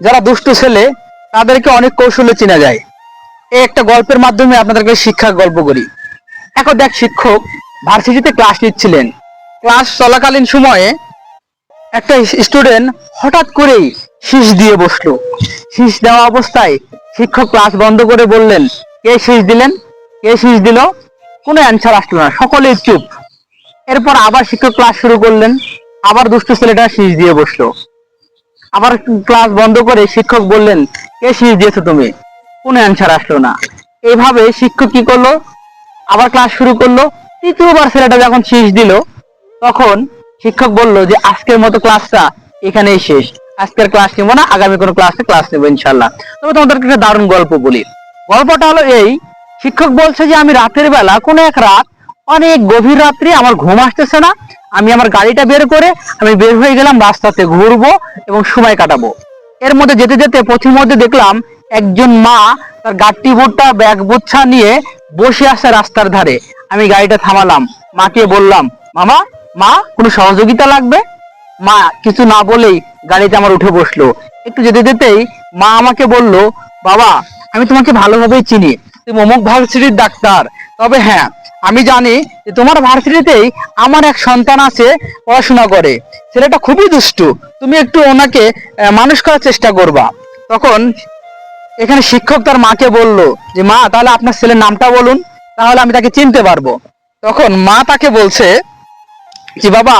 যারা দুষ্টু ছেলে তাদেরকে অনেক কৌশলে চেনা যায়। এই একটা গল্পের মাধ্যমে আপনাদেরকে শিক্ষার গল্প করি। এখন দেখ, শিক্ষক ভার্সিটিতে ক্লাস নিচ্ছিলেন। ক্লাস চলাকালীন সময়ে একটা স্টুডেন্ট হঠাৎ করেই শীষ দিয়ে বসলো। শীষ দেওয়া অবস্থায় শিক্ষক ক্লাস বন্ধ করে বললেন, কে শীষ দিলেন? কে শীষ দিল? কোনো অ্যান্সার আসলো না, সকলেই চুপ। এরপর আবার শিক্ষক ক্লাস শুরু করলেন। আবার দুষ্টু ছেলেটা শীষ দিয়ে বসলো। আবার ক্লাস বন্ধ করে শিক্ষক বললেন, কে শীষ দিয়েছো তুমি? কোনো অ্যান্সার আসলো না। এইভাবে শিক্ষক কি করলো, আবার ক্লাস শুরু করলো। তৃতীয়বার ছেলেটা যখন শীষ দিল, তখন শিক্ষক বলল যে আজকের মতো ক্লাসটা এখানেই শেষ, আজকের ক্লাস নেবো না, আগামী কোনো ক্লাসে ক্লাস নেবো ইনশাল্লাহ। তবে তোমাদেরকে একটা দারুণ গল্প বলি। গল্পটা হলো এই, শিক্ষক বলছে যে আমি রাতের বেলা কোনো এক রাত, অনেক গভীর রাত্রি, আমার ঘুম আসতেছে না। আমি আমার গাড়িটা বের করে আমি বের হয়ে গেলাম রাস্তাতে ঘুরবো এবং সময় কাটাবো। এর মধ্যে যেতে যেতে পথির মধ্যে দেখলাম একজন মা তার গাট্টি ভুট্টা ব্যাগ বুচ্ছা নিয়ে বসে আছে রাস্তার ধারে। আমি গাড়িটা থামালাম, মাকে বললাম, মামা, মা, কোনো সহযোগিতা লাগবে? মা কিছু না বলেই গাড়িতে আমার উঠে বসলো। একটু যেতে যেতেই মা আমাকে বলল, বাবা, আমি তোমাকে ভালোভাবেই চিনি, তুমি অমুক ভার্সিটির ডাক্তার। তবে হ্যাঁ, আমি জানি যে তোমার ভার্সিটিতেই আমার এক সন্তান আছে, পড়াশোনা করে। ছেলেটা খুবই দুষ্টু, তুমি একটু ওনাকে মানুষ করার চেষ্টা করবা। তখন এখানে শিক্ষক তার মাকে বলল যে, মা, তাহলে আপনার ছেলের নামটা বলুন, তাহলে আমি তাকে চিনতে পারবো। তখন মা তাকে বলছে যে, বাবা,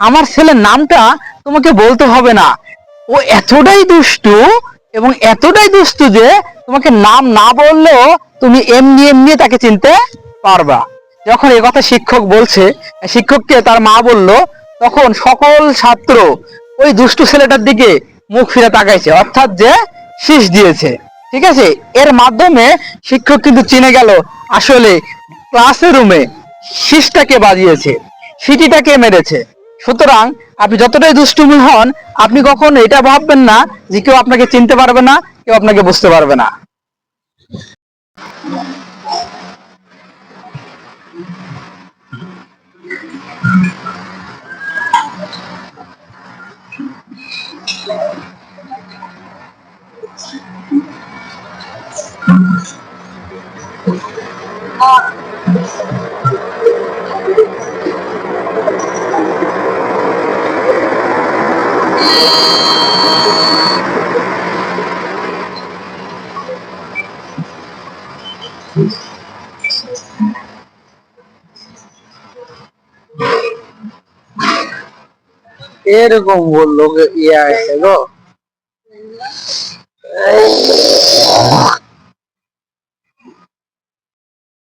আমার ছেলের নামটা তোমাকে বলতে হবে না, ও এতটাই দুষ্টু এবং এতটাই দুষ্টু যে তোমাকে নাম না বললেও তুমি এমনি এমনি তাকে চিনতে পারবা। যখন এ কথা শিক্ষক বলছে, শিক্ষককে তার মা বলল, তখন সকল ছাত্র ওই দুষ্টু ছেলেটার দিকে মুখ ফিরে তাকাইছে, অর্থাৎ যে শীষ দিয়েছে। ঠিক আছে, এর মাধ্যমে শিক্ষক কিন্তু চিনে গেল আসলে ক্লাসের রুমে শীষটাকে বাজিয়েছে, সিটিটাকে মেরেছে। সুতরাং আপনি যতটাই দুষ্টুমি হন, আপনি কখন এটা ভাববেন না যে কেউ আপনাকে চিনতে পারবে না, কেউ আপনাকে বুঝতে পারবে না। এরকম বললো, ইয়ে আছে গো।